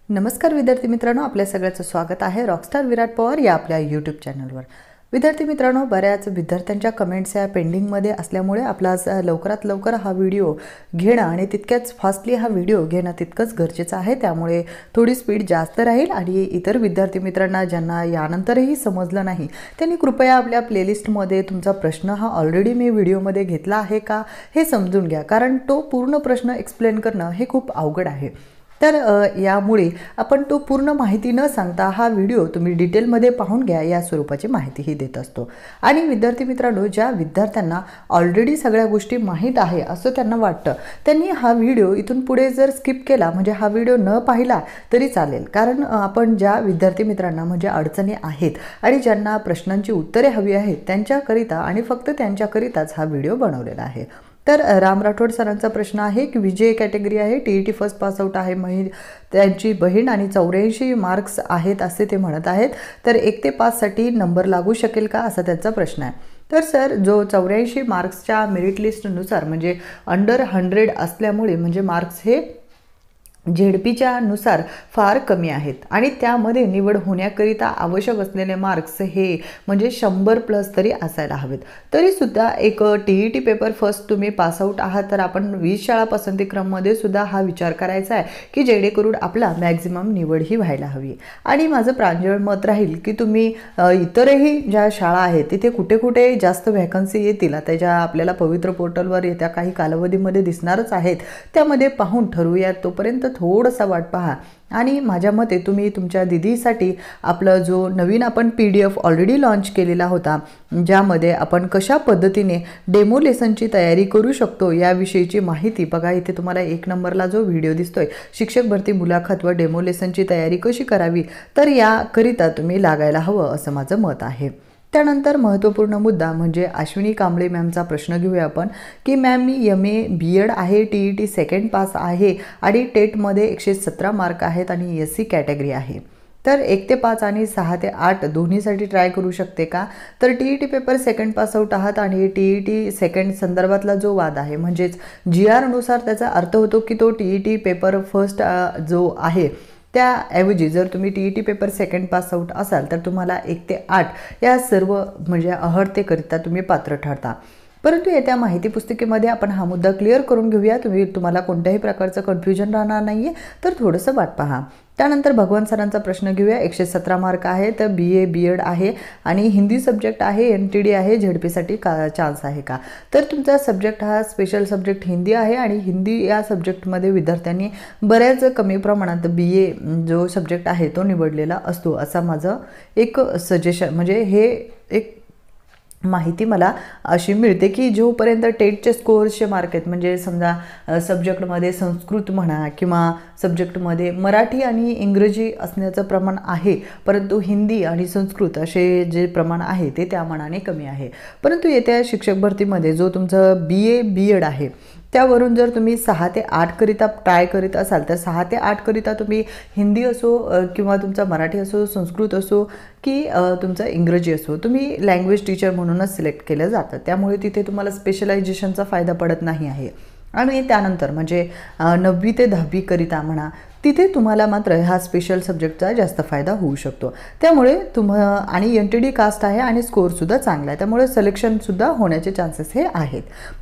नमस्कार विद्यार्थी मित्रांनो, आपल्या सगळ्यांचं स्वागत आहे रॉकस्टार विराट पवार या आपल्या यूट्यूब चॅनलवर। विद्यार्थी मित्रांनो, बऱ्याच विद्यार्थ्यांच्या कमेंट्स या पेंडिंगमध्ये असल्यामुळे आपला लवकरात लवकर हा व्हिडिओ घेणं आणि तितक्याच फास्टली हा व्हिडिओ घेणं तितकंच गरजेचं आहे। त्यामुळे थोडी स्पीड जास्त राहील आणि इतर विद्यार्थी मित्रांना ज्यांना यानंतरही समजलं नाही त्यांनी कृपया आपल्या प्लेलिस्टमध्ये तुमचा प्रश्न हा ऑलरेडी मी व्हिडिओमध्ये घेतला आहे का हे समजून घ्या, कारण तो पूर्ण प्रश्न एक्सप्लेन करणं हे खूप अवघड आहे। तर यामुळे आपण तो पूर्ण माहिती न सांगता हा व्हिडिओ तुम्ही डिटेलमध्ये पाहून घ्या या स्वरूपाची माहितीही देत असतो। आणि विद्यार्थी मित्रांनो, ज्या विद्यार्थ्यांना ऑलरेडी सगळ्या गोष्टी माहीत आहे असं त्यांना वाटतं त्यांनी हा व्हिडिओ इथून पुढे जर स्किप केला म्हणजे हा व्हिडिओ न पाहिला तरी चालेल, कारण आपण ज्या विद्यार्थी मित्रांना म्हणजे अडचणी आहेत आणि ज्यांना प्रश्नांची उत्तरे हवी आहेत त्यांच्याकरिता आणि फक्त त्यांच्याकरिताच हा व्हिडिओ बनवलेला आहे। तर राम राठोड सरांचा प्रश्न आहे की विजय कॅटेगरी आहे, टीईटी फर्स्ट पास आउट आहे, त्यांची बहीण आणि 84 मार्क्स आहेत असे ते म्हणत आहेत। तर 1 ते 5 साठी नंबर लागू शकेल का असा त्यांचा प्रश्न आहे। तर सर, जो 84 मार्क्सच्या मेरिट लिस्टनुसार म्हणजे अंडर 100 असल्यामुळे म्हणजे मार्क्स हे झेडपीच्या नुसार फार कमी आहेत आणि त्यामध्ये निवड होण्याकरिता आवश्यक असलेले मार्क्स हे म्हणजे 100+ तरी असायला हवेत। तरी सुद्धा एक टीईटी पेपर फर्स्ट तुम्ही पास आउट आहात तर आपण 20 शाळा पसंतीक्रममध्ये सुद्धा हा विचार करायचा आहे की जेणेकरून आपला मॅक्झिमम निवड ही व्हायला हवी। आणि माझं प्रांजळ मत राहील की तुम्ही इतरही ज्या शाळा आहेत तिथे कुठे कुठे जास्त व्हॅकन्सी येतील त्याच्या आपल्याला पवित्र पोर्टलवर येत्या काही कालावधीमध्ये दिसणारच आहेत, त्यामध्ये पाहून ठरवूया। तोपर्यंत थोडासा वाट पहा आणि माझ्या मते तुम्ही तुमच्या दीदीसाठी आपला जो नवीन आपण PDF ऑलरेडी लॉन्च केलेला होता, ज्यामध्ये आपण कशा पद्धतीने डेमो लेसनची तयारी करू शकतो याविषयीची माहिती बघा। इथे तुम्हाला 1 नंबरला जो व्हिडिओ दिसतोय, शिक्षक भरती मुलाखत व डेमो लेसनची तयारी कशी करावी, तर याकरिता तुम्ही लागायला हवं असं माझं मत आहे। त्यानंतर महत्त्वपूर्ण मुद्दा म्हणजे अश्विनी कांबळे मॅमचा प्रश्न घेऊया आपण की मॅम मी MA BEd आहे, TET सेकंड पास आहे आणि टेटमध्ये 117 मार्क आहेत आणि SC कॅटेगरी आहे। तर 1 ते 5 आणि 6 ते 8 दोन्हीसाठी ट्राय करू शकते का? तर TET paper second pass out आहात आणि TET सेकंड संदर्भातला जो वाद आहे म्हणजेच GR नुसार त्याचा अर्थ होतो की तो TET पेपर फर्स्ट जो आहे त्याऐवजी जर तुम्ही TET paper second pass out असाल तर तुम्हाला 1 ते 8 या सर्व म्हणजे अर्हतेकरिता तुम्ही पात्र ठरता। परंतु येत्या माहिती पुस्तिकेमध्ये आपण हा मुद्दा क्लिअर करून घेऊया, तुम्हाला कोणत्याही प्रकारचं कन्फ्युजन राहणार नाहीये, तर थोडंसं वाट पहा। त्यानंतर भगवान सरांचा प्रश्न घेऊया। 117 मार्क आहे, तर BA BEd आहे आणि हिंदी सब्जेक्ट आहे, NTD आहे, झेडपीसाठी चान्स आहे का? तर तुमचा सब्जेक्ट हा स्पेशल सब्जेक्ट हिंदी आहे आणि हिंदी या सब्जेक्टमध्ये विद्यार्थ्यांनी बऱ्याच कमी प्रमाणात BA जो सब्जेक्ट आहे तो निवडलेला असतो असा माझं एक सजेशन म्हणजे हे एक माहिती मला अशी मिळते की जोपर्यंत टेटचे स्कोअर्सचे मार्क आहेत म्हणजे समजा सब्जेक्टमध्ये संस्कृत म्हणा किंवा सब्जेक्टमध्ये मराठी आणि इंग्रजी असण्याचं प्रमाण आहे, परंतु हिंदी आणि संस्कृत असे जे प्रमाण आहे ते त्या मानाने कमी आहे। परंतु येत्या शिक्षक भरतीमध्ये जो तुमचं BA BEd आहे त्यावरून जर तुम्ही 6 ते 8 करिता ट्राय करीत असाल तर 6 ते 8 करिता तुम्ही हिंदी असो किंवा तुमचा मराठी असो, संस्कृत असो की तुमचा इंग्रजी असो, तुम्ही लँग्वेज टीचर म्हणूनच सिलेक्ट केलं जातं, त्यामुळे तिथे तुम्हाला स्पेशलायझेशनचा फायदा पडत नाही आहे। आणि त्यानंतर म्हणजे 9वी ते 10वी करिता म्हणा तिथे तुम्हाला मात्र हा स्पेशल सब्जेक्टचा जास्त फायदा होऊ शकतो। त्यामुळे आणि NTD कास्ट आहे आणि स्कोअरसुद्धा चांगला आहे, त्यामुळे सिलेक्शनसुद्धा होण्याचे चान्सेस हे आहेत।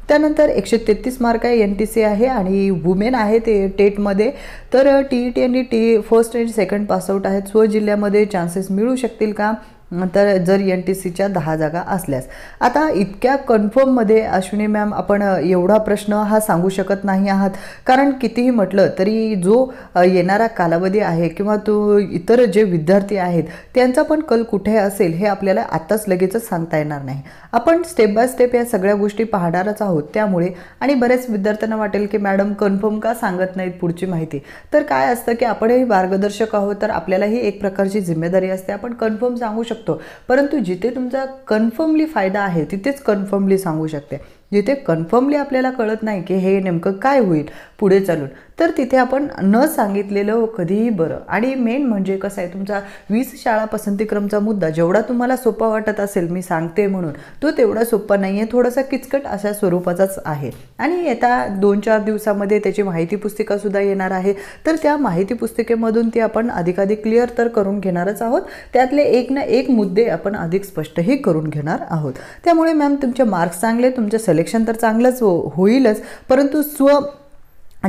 त्यानंतर 133 मार्क आहे, NTC आहे आणि वुमेन आहे ते टेटमध्ये, तर TET आणि फर्स्ट आणि सेकंड पासआउट आहेत। स्वजिल्ह्यामध्ये चान्सेस मिळू शकतील का? तर जर NTCच्या 10 जागा असल्यास। आता इतक्या कन्फर्ममध्ये अश्विनी मॅम आपण एवढा प्रश्न हा सांगू शकत नाही आहात, कारण कितीही म्हटलं तरी जो येणारा कालावधी आहे किंवा तो इतर जे विद्यार्थी आहेत त्यांचा पण कल कुठे असेल हे आपल्याला आत्ताच लगेचच सांगता येणार नाही। आपण स्टेप बाय स्टेप या सगळ्या गोष्टी पाहणारच आहोत, त्यामुळे आणि बरेच विद्यार्थ्यांना वाटेल की मॅडम कन्फर्म का सांगत नाहीत पुढची माहिती, तर काय असतं की आपणही मार्गदर्शक आहोत तर आपल्यालाही एक प्रकारची जिम्मेदारी असते, आपण कन्फर्म सांगू शकतो, परंतु जिथे तुमचा कन्फर्मली फायदा आहे तिथेच कन्फर्मली सांगू शकते। जिथे कन्फर्मली आपल्याला कळत नाही की हे नेमकं काय होईल पुढे चालून, तर तर तिथे आपण न सांगितलेलं कधीही बरं. आणि मेन म्हणजे कसं आहे, तुमचा 20 शाळा पसंतीक्रमचा मुद्दा जेवढा तुम्हाला सोपा वाटत असेल मी सांगते म्हणून, तो तेवढा सोपा नाही आहे, थोडासा किचकट अशा स्वरूपाचाच आहे. आणि येत्या 2-4 दिवसामध्ये त्याची माहिती पुस्तिकासुद्धा येणार आहे. तर त्या माहिती पुस्तिकेमधून ती आपण अधिकाधिक क्लिअर तर करून घेणारच आहोत. त्यातले एक ना एक मुद्दे आपण अधिक स्पष्टही करून घेणार आहोत. त्यामुळे मॅम तुमचे मार्क्स चांगले, तुमचं सिलेक्शन तर चांगलंच होईलच, परंतु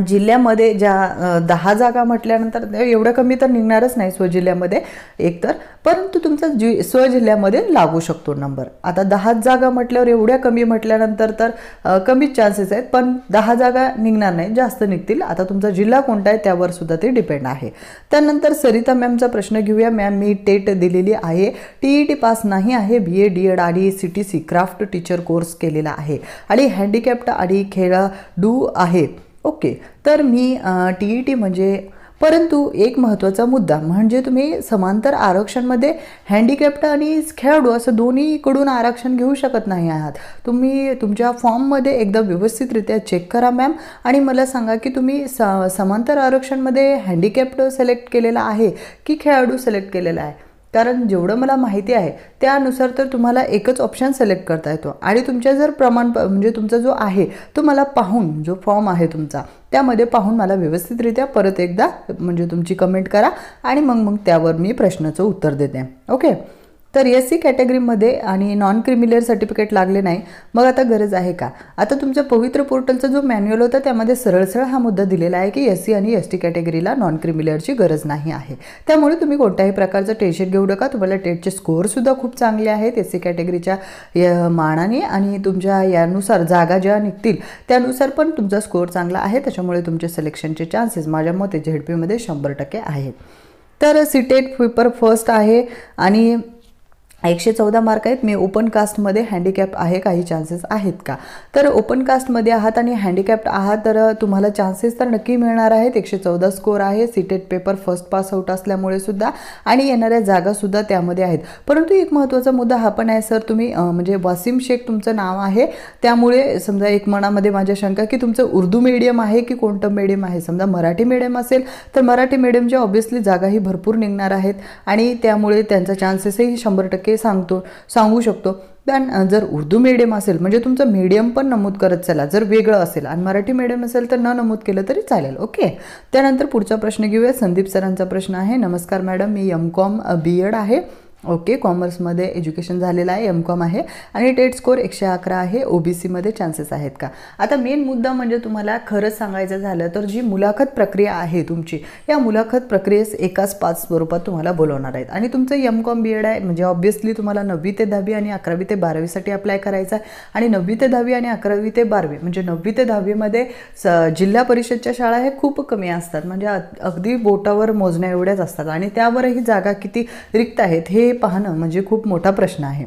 जिल्ह्यामध्ये ज्या 10 जागा म्हटल्यानंतर एवढं कमी तर निघणारच नाही स्वजिल्ह्यामध्ये एकतर, परंतु तुमचा स्वजिल्ह्यामध्ये लागू शकतो नंबर. आता 10 जागा म्हटल्यावर एवढ्या कमी म्हटल्यानंतर तर कमीच चान्सेस आहेत, पण 10 जागा निघणार नाही, जास्त निघतील. आता तुमचा जिल्हा कोणता आहे त्यावर सुद्धा ते डिपेंड आहे. त्यानंतर सरिता मॅमचा प्रश्न घेऊया. मॅम मी टेट दिलेली आहे, TET पास नाही आहे, BA DED आणि CTC क्राफ्ट टीचर कोर्स केलेला आहे आणि हँडिकॅप्ट आणि खेळाडू आहे. ओके, तर मी TET म्हणजे, परंतु एक महत्त्वाचा मुद्दा म्हणजे तुम्ही समांतर आरक्षणमध्ये हँडिकॅप्ट आणि खेळाडू असं दोन्हीकडून आरक्षण घेऊ शकत नाही आहात. तुम्ही तुमच्या फॉर्ममध्ये एकदा व्यवस्थितरित्या चेक करा मॅम आणि मला सांगा की तुम्ही समांतर आरक्षणमध्ये हँडिकॅप्ट सिलेक्ट केलेला आहे की खेळाडू सिलेक्ट केलेला आहे. कारण जेवढं मला माहिती आहे त्यानुसार तर तुम्हाला एकच ऑप्शन सिलेक्ट करता येतो आणि तुमच्या जर म्हणजे तुमचा जो आहे तो मला पाहून, जो फॉर्म आहे तुमचा त्यामध्ये पाहून मला व्यवस्थितरित्या परत एकदा म्हणजे तुमची कमेंट करा आणि मग त्यावर मी प्रश्नाचं उत्तर देते. ओके, तर SC कॅटेगरीमध्ये आणि नॉन क्रिमिलेअर सर्टिफिकेट लागले नाही, मग आता गरज आहे का? आता तुमच्या पवित्र पोर्टलचा जो मॅन्युअल होता त्यामध्ये सरळ हा मुद्दा दिलेला आहे की SC आणि ST कॅटेगरीला नॉन क्रिमिलेअरची गरज नाही आहे. त्यामुळे तुम्ही कोणत्याही प्रकारचं टेन्शन घेऊ नका. तुम्हाला टेटचे स्कोअरसुद्धा खूप चांगले आहेत SC कॅटेगरीच्या मानाने आणि तुमच्या यानुसार जागा ज्या निघतील त्यानुसार पण तुमचा स्कोअर चांगला आहे. त्याच्यामुळे तुमचे सिलेक्शनचे चान्सेस माझ्या मते ZP मध्ये 100% आहेत. तर CTET पेपर फर्स्ट आहे आणि 114 मार्क आहेत. मी ओपन कास्टमध्ये हँडिकॅप आहे, काही चान्सेस आहेत का? तर ओपन कास्टमध्ये आहात आणि हँडिकॅप्ट आहात तर तुम्हाला चान्सेस तर नक्की मिळणार आहेत. 114 स्कोअर आहे. CTET paper first pass out असल्यामुळे सुद्धा आणि येणाऱ्या जागासुद्धा त्यामध्ये आहेत. परंतु एक महत्त्वाचा मुद्दा हा पण आहे सर, तुम्ही म्हणजे वासिम शेख तुमचं नाव आहे, त्यामुळे समजा एक मनामध्ये माझ्या शंका की तुमचं उर्दू मीडियम आहे की कोणतं मीडियम आहे. समजा मराठी मीडियम असेल तर मराठी मीडियमच्या ऑब्व्हियसली जागाही भरपूर निघणार आहेत आणि त्यामुळे त्यांचा चान्सेसही 100% सांगू शकतो. पण जर उर्दू मीडियम असेल म्हणजे तुमचं मीडियम पण नमूद करत चला जर वेगळं असेल, आणि मराठी मीडियम असेल तर न नमूद केलं तरी चालेल. ओके, त्यानंतर पुढचा प्रश्न घेऊया. संदीप सरांचा प्रश्न आहे. नमस्कार मॅडम, मी MCOM BEd आहे. ओके, कॉमर्समध्ये एज्युकेशन झालेलं आहे, MCOM आहे आणि टेट स्कोअर 111 आहे. OBCमध्ये चान्सेस आहेत का? आता मेन मुद्दा म्हणजे तुम्हाला खरंच सांगायचं झालं तर जी मुलाखत प्रक्रिया आहे तुमची, या मुलाखत प्रक्रियेस एकाच 5 स्वरूपात तुम्हाला बोलवणार आहेत आणि तुमचं MCOM BEd आहे म्हणजे ऑब्व्हियसली तुम्हाला 9वी ते 10वी आणि 11वी ते 12वीसाठी अप्लाय करायचं आहे. आणि 9वी ते 10वी आणि 11वी ते 12वी म्हणजे 9वी ते 10वीमध्ये जिल्हा परिषदच्या शाळा हे खूप कमी असतात, म्हणजे अगदी बोटावर मोजण्या एवढ्याच असतात आणि त्यावरही जागा किती रिक्त आहेत हे पाहणं म्हणजे खूप मोठा प्रश्न आहे.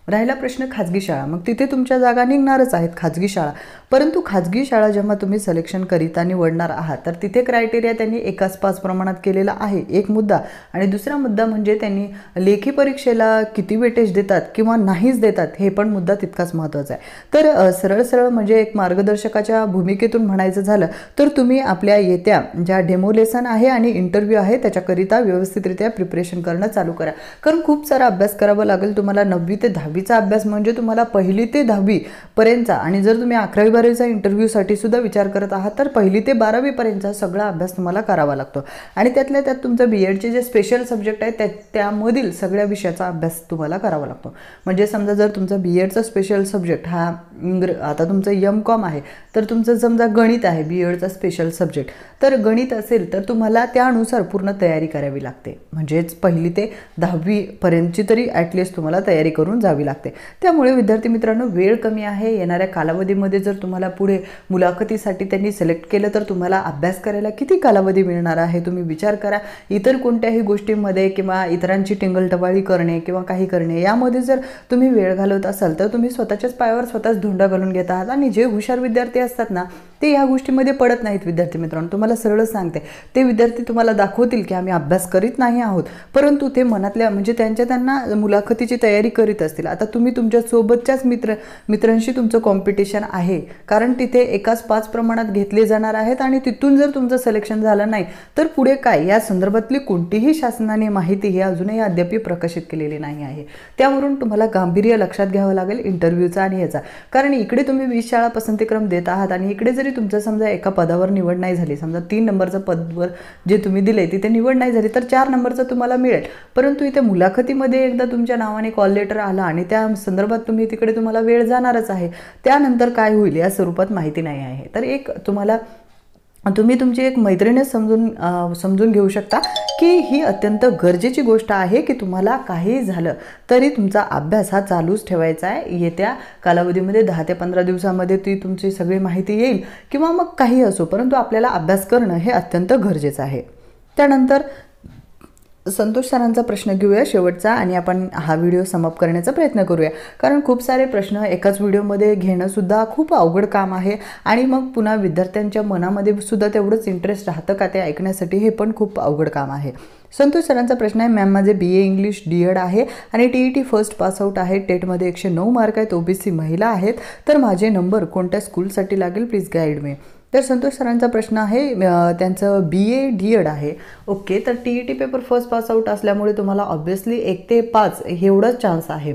राहिला प्रश्न खाजगी शाळा, मग तिथे तुमच्या जागा निघणारच आहेत खाजगी शाळा. परंतु खाजगी शाळा जेव्हा तुम्ही सिलेक्शन करीता निवडणार आहात तर तिथे क्रायटेरिया त्यांनी एकाच 5 प्रमाणात केलेला आहे, एक मुद्दा. आणि दुसरा मुद्दा म्हणजे त्यांनी लेखी परीक्षेला किती वेटेज देतात किंवा नाहीच देतात हे पण मुद्दा तितकाच महत्त्वाचा आहे. तर सरळ म्हणजे एक मार्गदर्शकाच्या भूमिकेतून म्हणायचं झालं तर तुम्ही आपल्या येत्या ज्या डेमो लेसन आहे आणि इंटरव्ह्यू आहे त्याच्याकरिता व्यवस्थितरित्या प्रिपरेशन करणं चालू करा. कारण खूप सारा अभ्यास करावा लागेल तुम्हाला. 9वी ते 10वीचा अभ्यास म्हणजे तुम्हाला 1ली ते 10वी पर्यंतचा, आणि जर तुम्ही 11वी 12वीचा इंटरव्ह्यूसाठी सुद्धा विचार करत आहात तर 1ली ते 12वी पर्यंतचा सगळा अभ्यास तुम्हाला करावा लागतो. आणि त्यातल्या त्यात तुमचं BEdचे जे स्पेशल सब्जेक्ट आहेत त्यामधील सगळ्या विषयाचा अभ्यास तुम्हाला करावा लागतो. म्हणजे समजा जर तुमचा BEdचा स्पेशल सब्जेक्ट हा आता तुमचं MCOM आहे तर तुमचं समजा गणित आहे BEdचा स्पेशल सब्जेक्ट, तर गणित असेल तर तुम्हाला त्यानुसार पूर्ण तयारी करावी लागते. म्हणजेच 1ली ते 10वी पर्यंतची तरी ॲटलिस्ट तुम्हाला तयारी करून जावी लागते. त्यामुळे विद्यार्थी मित्रांनो वेळ कमी आहे. येणाऱ्या कालावधीमध्ये जर तुम्हाला पुढे मुलाखतीसाठी त्यांनी सिलेक्ट केलं तर तुम्हाला अभ्यास करायला किती कालावधी मिळणार आहे तुम्ही विचार करा. इतर कोणत्याही गोष्टींमध्ये किंवा इतरांची टिंगलटवाळी करणे किंवा काही करणे यामध्ये जर तुम्ही वेळ घालवत असाल तर तुम्ही स्वतःच्याच पायावर स्वतःच धोंडा घालून घेत आहात. आणि जे हुशार विद्यार्थी असतात ना ते या गोष्टीमध्ये पडत नाहीत. विद्यार्थी मित्रांनो तुम्हाला सरळ सांगते, ते विद्यार्थी तुम्हाला दाखवतील की आम्ही अभ्यास करीत नाही आहोत, परंतु ते मनातल्या म्हणजे त्यांना मुलाखतीची तयारी करीत असतील. आता तुम्ही तुमच्या सोबतच्याच मित्रांशी तुमचं कॉम्पिटिशन आहे, कारण तिथे एकाच 5 प्रमाणात घेतले जाणार आहेत आणि तिथून जर तुमचं सिलेक्शन झालं नाही तर पुढे काय, या संदर्भातली कोणतीही शासनाने माहिती ही अजूनही अद्याप प्रकाशित केलेली नाही आहे. त्यावरून तुम्हाला गांभीर्य लक्षात घ्यावं लागेल इंटरव्ह्यूचा आणि याचा, कारण इकडे तुम्ही 20 शाळा पसंतीक्रम देत आहात आणि इकडे जरी तुमचं समजा एका पदावर निवड नाही झाली, समजा 3 नंबरचं पदवर जे तुम्ही दिले तिथे निवड नाही झाली तर 4 नंबरचं तुम्हाला मिळेल, परंतु इथे मुलाखतीमध्ये एकदा तुमच्या नावाने कॉल लेटर आला आणि त्या संदर्भात तिकडे तुम्हाला वेळ जाणारच आहे, त्यानंतर काय होईल या स्वरूपात माहिती नाही आहे. तर एक तुम्ही तुमची एक मैत्रीण समजून घेऊ शकता की ही अत्यंत गरजेची गोष्ट आहे की तुम्हाला काही झालं तरी तुमचा अभ्यास हा चालूच ठेवायचा आहे. येत्या कालावधीमध्ये 10 ते 15 दिवसामध्ये ती तुमची सगळी माहिती येईल किंवा मग काही असो, परंतु आपल्याला अभ्यास करणं हे अत्यंत गरजेचं आहे. त्यानंतर संतोष सरांचा प्रश्न घेऊया शेवटचा आणि आपण हा व्हिडिओ समाप्त करण्याचा प्रयत्न करूया, कारण खूप सारे प्रश्न एकाच व्हिडिओमध्ये घेणं सुद्धा खूप अवघड काम आहे आणि मग पुन्हा विद्यार्थ्यांच्या मनामध्ये सुद्धा तेवढंच इंटरेस्ट राहतं का ते ऐकण्यासाठी, हे पण खूप अवघड काम आहे. संतोष सरांचा प्रश्न आहे, मॅम माझे BA इंग्लिश DED आहे आणि TET फर्स्ट पासआउट आहे, टेटमध्ये 109 मार्क आहेत, OBC महिला आहेत, तर माझे नंबर कोणत्या स्कूलसाठी लागेल, प्लीज गाईड मी. तर संतोष सरांचा प्रश्न आहे, त्यांचं BA DED आहे. ओके, तर TET पेपर फर्स्ट पासआउट असल्यामुळे तुम्हाला ऑब्व्हियसली 1 ते 5 एवढाच चान्स आहे.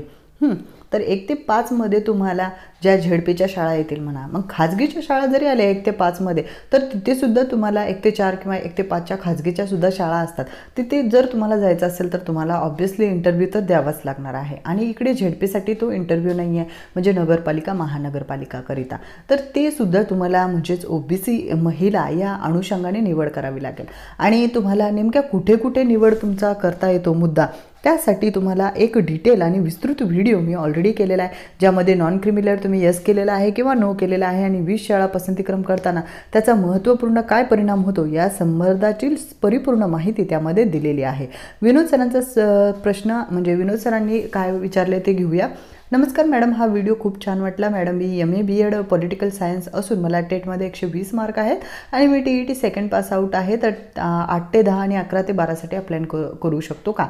तर 1 ते 5 मध्ये तुम्हाला ज्या झेडपीच्या शाळा येतील म्हणा, मग खाजगीच्या शाळा जरी आल्या 1 ते 5 मध्ये तर तिथे सुद्धा तुम्हाला 1 ते 4 किंवा 1 ते 5च्या खाजगीच्या सुद्धा शाळा असतात, तिथे जर तुम्हाला जायचं असेल तर तुम्हाला ऑब्व्हियसली इंटरव्ह्यू तर द्यावाच लागणार आहे. आणि इकडे झेडपीसाठी तो इंटरव्ह्यू नाही आहे, म्हणजे नगरपालिका महानगरपालिकाकरिता, तर ते सुद्धा तुम्हाला म्हणजेच OBC महिला या अनुषंगाने निवड करावी लागेल. आणि तुम्हाला नेमक्या कुठे कुठे निवड तुमचा करता येतो मुद्दा, त्यासाठी तुम्हाला एक डिटेल आणि विस्तृत व्हिडिओ मी ऑलरेडी केलेला आहे, ज्यामध्ये नॉन क्रिमिनल तुम्ही यस केलेला आहे किंवा नो केलेला आहे आणि 20 शाळा पसंतीक्रम करताना त्याचा महत्त्वपूर्ण काय परिणाम होतो या संबंधाची परिपूर्ण माहिती त्यामध्ये दिलेली आहे. विनोद सरांचा प्रश्न म्हणजे विनोद सरांनी काय विचारले ते घेऊया. नमस्कार मॅडम, हा व्हिडिओ खूप छान वाटला. मॅडम मी MA BEd पॉलिटिकल सायन्स असून मला टेटमध्ये 120 मार्क आहेत आणि मी TET सेकंड पास आउट आहे, तर 8 ते 10 आणि 11 ते 12साठी अप्लाय करू शकतो का.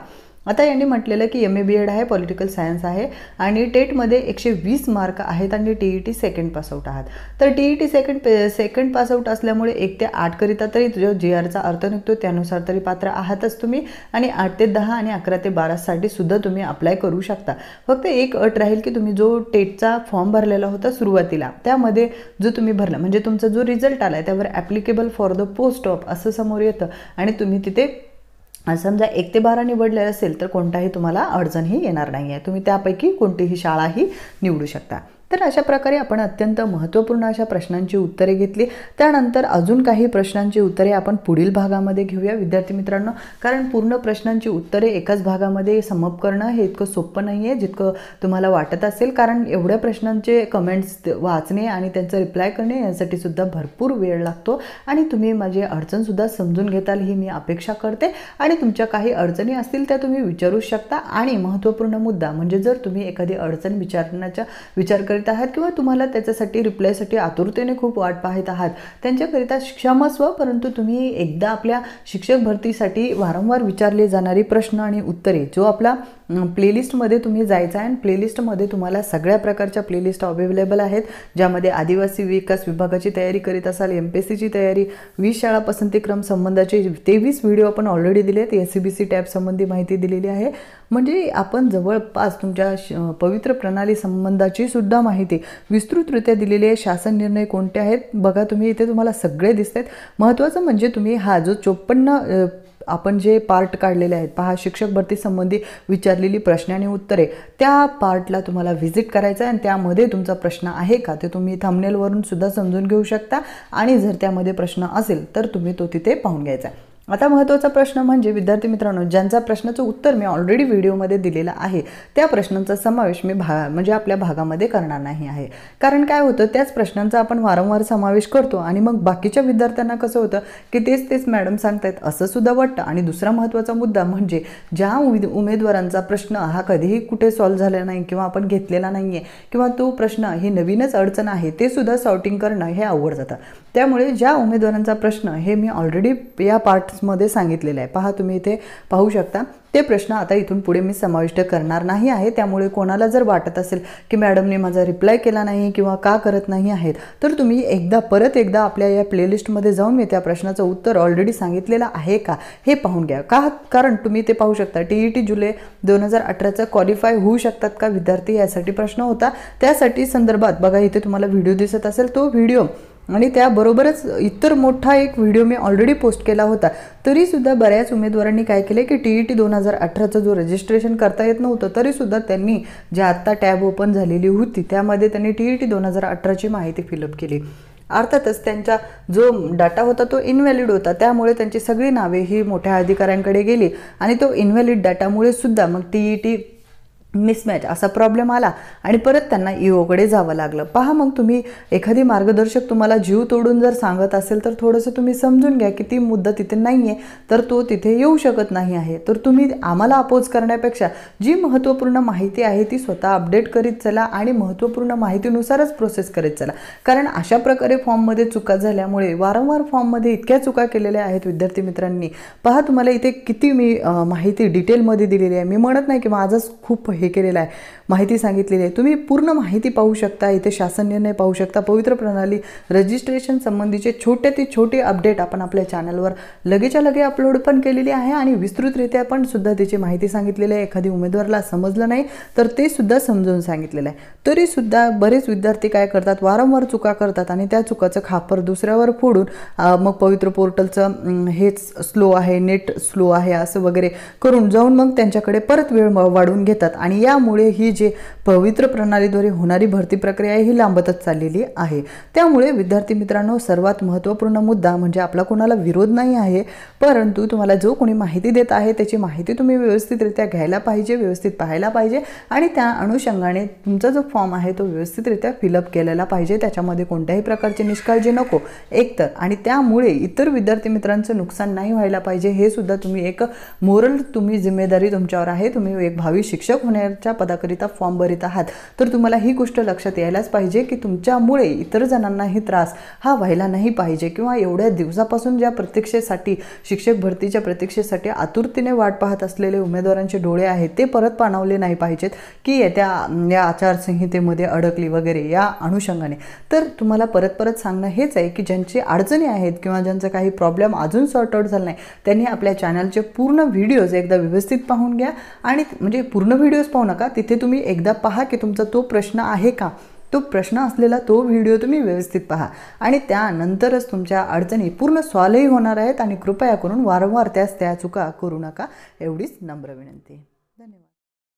आता यांनी म्हटलेलं की MA BEd आहे, पॉलिटिकल सायन्स आहे आणि टेटमध्ये 120 मार्क आहेत आणि TET सेकंड पासआउट आहात. तर TET सेकंड पासआउट असल्यामुळे 1 ते 8 करिता तरी जो GRचा अर्थ निघतो त्यानुसार तरी पात्र आहातच तुम्ही, आणि 8 ते 10 आणि 11 ते 12साठी सुद्धा तुम्ही अप्लाय करू शकता. फक्त एक अट राहील की तुम्ही जो टेटचा फॉर्म भरलेला होता सुरुवातीला, त्यामध्ये जो तुम्ही भरला म्हणजे तुमचा जो रिझल्ट आला आहे त्यावर applicable for the post of असं समोर येतं आणि तुम्ही तिथे समजा 1 ते 12 निवडले असेल तर कोणताही तुम्हाला अडचणही येणार नाही आहे, तुम्ही त्यापैकी कोणतीही शाळाही निवडू शकता. तर अशा प्रकारे आपण अत्यंत महत्त्वपूर्ण अशा प्रश्नांची उत्तरे घेतली. त्यानंतर अजून काही प्रश्नांची उत्तरे आपण पुढील भागामध्ये घेऊया विद्यार्थी मित्रांनो, कारण पूर्ण प्रश्नांची उत्तरे एकाच भागामध्ये समप करणं हे इतकं सोपं नाही आहे जितकं तुम्हाला वाटत असेल, कारण एवढ्या प्रश्नांचे कमेंट्स वाचणे आणि त्यांचं रिप्लाय करणे यासाठी सुद्धा भरपूर वेळ लागतो आणि तुम्ही माझी अडचणसुद्धा समजून घेताल ही मी अपेक्षा करते. आणि तुमच्या काही अडचणी असतील त्या तुम्ही विचारू शकता. आणि महत्त्वपूर्ण मुद्दा म्हणजे जर तुम्ही एखादी अडचण विचार करीत आहात किंवा तुम्हाला त्याच्यासाठी रिप्लायसाठी आतुरतेने खूप वाट पाहत आहात, त्यांच्याकरिता क्षमस्व, परंतु तुम्ही एकदा आपल्या शिक्षक भरतीसाठी वारंवार विचारले जाणारी प्रश्न आणि उत्तरे जो आपला प्लेलिस्टमध्ये तुम्ही जायचं आहे आणि प्लेलिस्टमध्ये तुम्हाला सगळ्या प्रकारच्या प्लेलिस्ट अवेलेबल आहेत, ज्यामध्ये आदिवासी विकास विभागाची तयारी करीत असाल, MPSCची तयारी, 20 शाळा पसंतीक्रम संबंधाचे 23 व्हिडिओ आपण ऑलरेडी दिलेत, SCBC टॅब संबंधी माहिती दिलेली आहे. म्हणजे आपण जवळपास तुमच्या पवित्र प्रणाली संबंधाची सुद्धा माहिती विस्तृतरित्या दिलेली आहे. शासन निर्णय कोणते आहेत बघा तुम्ही, इथे तुम्हाला सगळे दिसतात. महत्त्वाचं म्हणजे तुम्ही हा जो 54 आपण जे पार्ट काढलेले आहेत पहा, शिक्षक भरती संबंधी विचारलेली प्रश्न आणि उत्तरे, त्या पार्टला तुम्हाला व्हिजिट करायचं आहे आणि त्यामध्ये तुमचा प्रश्न आहे का ते तुम्ही थंबनेलवरून सुद्धा समजून घेऊ शकता आणि जर त्यामध्ये प्रश्न असेल तर तुम्ही तो तिथे पाहून घ्यायचा. आता महत्त्वाचा प्रश्न म्हणजे विद्यार्थी मित्रांनो, ज्यांचा प्रश्नाचं उत्तर मी ऑलरेडी व्हिडिओमध्ये दिलेलं आहे त्या प्रश्नांचा समावेश मी म्हणजे आपल्या भागामध्ये करणार नाही आहे. कारण काय होतं, त्याच प्रश्नांचा आपण वारंवार समावेश करतो आणि मग बाकीच्या विद्यार्थ्यांना कसं होतं की तेच मॅडम सांगतायत असं सुद्धा वाटतं. आणि दुसरा महत्त्वाचा मुद्दा म्हणजे ज्या उमेदवारांचा प्रश्न हा कधीही कुठे सॉल्व्ह झाला नाही किंवा आपण घेतलेला नाही आहे किंवा तो प्रश्न ही नवीनच अडचण आहे, ते सुद्धा सॉर्टिंग करणं हे अवघड जातं. त्यामुळे ज्या उमेदवारांचा प्रश्न हे मी ऑलरेडी या पार्ट्समध्ये सांगितलेलं आहे, पहा तुम्ही इथे पाहू शकता, ते प्रश्न आता इथून पुढे मी समाविष्ट करणार नाही आहे। त्यामुळे कोणाला जर वाटत असेल की मॅडमने माझा रिप्लाय केला नाही किंवा का करत नाही आहेत, तर तुम्ही परत एकदा आपल्या या प्लेलिस्टमध्ये जाऊन मी त्या प्रश्नाचं उत्तर ऑलरेडी सांगितलेलं आहे का हे पाहून घ्या। कारण तुम्ही ते पाहू शकता, TET जुलै 2018चा क्वालिफाय होऊ शकतात का विद्यार्थी यासाठी प्रश्न होता। त्यासाठी संदर्भात बघा इथे तुम्हाला व्हिडिओ दिसत असेल, तो व्हिडिओ आणि त्याबरोबरच इतर मोठा एक व्हिडिओ मी ऑलरेडी पोस्ट केला होता। तरीसुद्धा बऱ्याच उमेदवारांनी काय केले की TET 2018चं जो रजिस्ट्रेशन करता येत नव्हतं, तरीसुद्धा त्यांनी जे आत्ता टॅब ओपन झालेली होती त्यामध्ये त्यांनी TET 2018ची माहिती फिलअप केली। अर्थातच त्यांचा जो डाटा होता तो इनव्हॅलिड होता, त्यामुळे त्यांची सगळी नावे ही मोठ्या अधिकाऱ्यांकडे गेली आणि तो इनव्हॅलिड डाटामुळे सुद्धा मग TET मिसमॅच असा प्रॉब्लेम आला आणि परत त्यांना EOकडे जावं लागलं। पहा मग तुम्ही एखादी मार्गदर्शक तुम्हाला जीव तोडून जर सांगत असेल तर थोडंसं तुम्ही समजून घ्या की ती मुद्दा तिथे नाही आहे, तर तो तिथे येऊ शकत नाही आहे। तर तुम्ही आम्हाला अपोज करण्यापेक्षा जी महत्त्वपूर्ण माहिती आहे ती स्वतः अपडेट करीत चला आणि महत्त्वपूर्ण माहितीनुसारच प्रोसेस करीत चला। कारण अशा प्रकारे फॉर्ममध्ये चुका झाल्यामुळे वारंवार फॉर्ममध्ये इतक्या चुका केलेल्या आहेत विद्यार्थी मित्रांनी। पहा तुम्हाला इथे किती मी माहिती डिटेलमध्ये दिलेली आहे। मी म्हणत नाही की माझंच खूप हे केलेलं आहे, माहिती सांगितलेली आहे, तुम्ही पूर्ण माहिती पाहू शकता। इथे शासन निर्णय पाहू शकता, पवित्र प्रणाली रजिस्ट्रेशन संबंधीचे छोटे ते छोटे अपडेट आपण आपल्या चॅनलवर लगेच्या लगे अपलोड पण केलेली आहे आणि विस्तृतरित्या पण सुद्धा त्याची माहिती सांगितलेली आहे। एखादी उमेदवाराला समजलं नाही तर ते सुद्धा समजावून सांगितलेलं आहे। तरी सुद्धा बरेच विद्यार्थी काय करतात, वारंवार चुका करतात आणि त्या चुकाचं खापर दुसऱ्यावर फोडून मग पवित्र पोर्टलचं हेच स्लो आहे, नेट स्लो आहे असं वगैरे करून जाऊन मग त्यांच्याकडे परत वेळ वाढवून घेतात आणि यामुळे ही जे पवित्र प्रणालीद्वारे होणारी भरती प्रक्रिया ही लांबतच चाललेली आहे। त्यामुळे विद्यार्थी मित्रांनो, सर्वात महत्त्वपूर्ण मुद्दा म्हणजे आपला कोणाला विरोध नाही आहे, परंतु तुम्हाला जो कोणी माहिती देत आहे त्याची माहिती तुम्ही व्यवस्थितरित्या घ्यायला पाहिजे, व्यवस्थित पाहायला पाहिजे आणि त्या अनुषंगाने तुमचा जो फॉर्म आहे तो व्यवस्थितरित्या फिलअप केलेला पाहिजे। त्याच्यामध्ये कोणत्याही प्रकारची निष्काळजी नको एकतर, आणि त्यामुळे इतर विद्यार्थी मित्रांचं नुकसान नाही व्हायला पाहिजे। हे सुद्धा तुम्ही एक मोरल जिम्मेदारी तुमच्यावर आहे। तुम्ही एक भावी शिक्षक होण्याच्या पदाकरिता फॉर्म भरत आहात तर तुम्हाला ही गोष्ट लक्षात यायलाच पाहिजे की तुमच्यामुळे इतर जणांनाही त्रास हा व्हायला नाही पाहिजे, किंवा एवढ्या दिवसापासून ज्या प्रतीक्षेसाठी शिक्षक भरतीच्या प्रतीक्षेसाठी आतुरतेने वाट पाहत असलेले उमेदवारांचे डोळे आहेत ते परत पाणावले नाही पाहिजेत की या आचारसंहितेमध्ये अडकली वगैरे या अनुषंगाने। तर तुम्हाला परत सांगणं हेच आहे की ज्यांची अडचणी आहेत किंवा ज्यांचं काही प्रॉब्लेम अजून सॉर्ट आउट झाला नाही त्यांनी आपल्या चॅनलचे पूर्ण व्हिडिओज एकदा व्यवस्थित पाहून घ्या। आणि म्हणजे पूर्ण व्हिडिओज पाहू नका, तिथे तुम्ही एकदा पहा की तुमचा तो प्रश्न आहे का, तो प्रश्न असलेला तो व्हिडिओ तुम्ही व्यवस्थित पहा आणि त्यानंतरच तुमच्या अडचणी पूर्ण सॉल्व्ह होणार आहेत। आणि कृपया करून वारंवार त्या चुका करू नका, एवढीच नम्र विनंती।